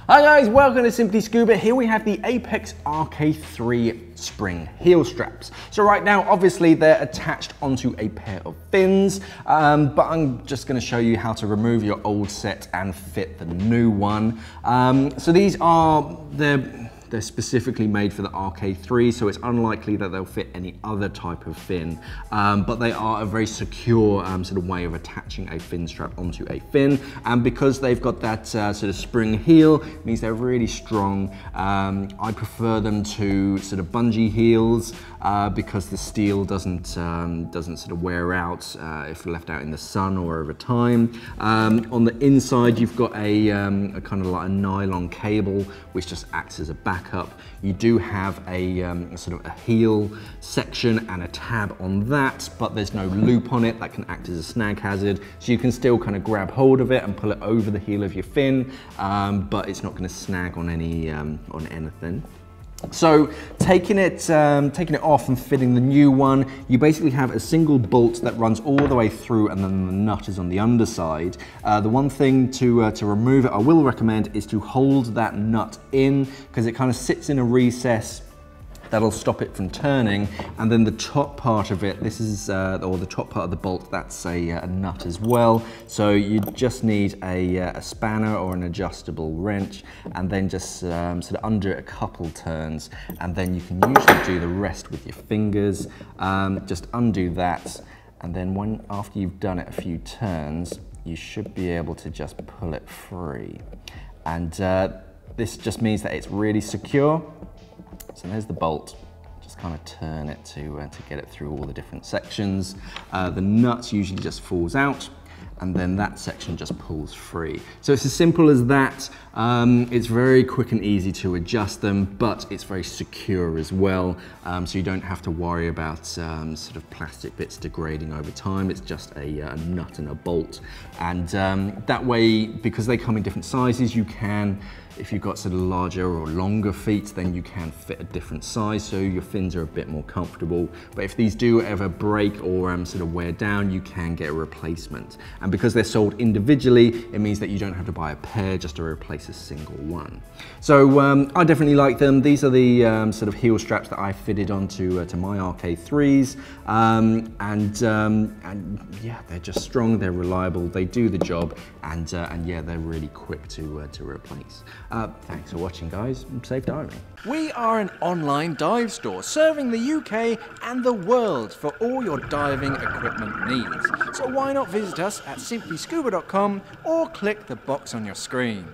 Hi guys, welcome to Simply Scuba. Here we have the Apeks RK3 Spring heel straps. So right now, obviously they're attached onto a pair of fins, but I'm just gonna show you how to remove your old set and fit the new one. So these are, they're specifically made for the RK3, so it's unlikely that they'll fit any other type of fin, but they are a very secure sort of way of attaching a fin strap onto a fin, and because they've got that sort of spring heel, it means they're really strong. I prefer them to sort of bungee heels because the steel doesn't sort of wear out if left out in the sun or over time. On the inside, you've got a kind of like a nylon cable which just acts as a backup. You do have a sort of a heel section and a tab on that, but there's no loop on it that can act as a snag hazard. So you can still kind of grab hold of it and pull it over the heel of your fin, but it's not going to snag on anything. So taking it off and fitting the new one, you basically have a single bolt that runs all the way through, and then the nut is on the underside. The one thing to remove it, I will recommend, is to hold that nut in, because it kind of sits in a recess that'll stop it from turning, and then the top part of it, this is, or the top part of the bolt, that's a nut as well. So you just need a spanner or an adjustable wrench, and then just sort of undo it a couple turns, and then you can usually do the rest with your fingers. Just undo that, and then after you've done it a few turns, you should be able to just pull it free. And this just means that it's really secure. So there's the bolt, just kind of turn it to get it through all the different sections. The nut usually just falls out, and then that section just pulls free. So it's as simple as that. It's very quick and easy to adjust them, but it's very secure as well. So you don't have to worry about sort of plastic bits degrading over time. It's just a nut and a bolt. And that way, because they come in different sizes, you can, if you've got sort of larger or longer feet, then you can fit a different size, so your fins are a bit more comfortable. But if these do ever break or sort of wear down, you can get a replacement. And because they're sold individually, it means that you don't have to buy a pair just to replace a single one. So I definitely like them. These are the sort of heel straps that I fitted onto to my RK3s, and yeah, they're just strong, they're reliable, they do the job, and yeah, they're really quick to replace. Thanks for watching, guys, and safe diving. We are an online dive store serving the UK and the world for all your diving equipment needs. So why not visit us at simplyscuba.com or click the box on your screen.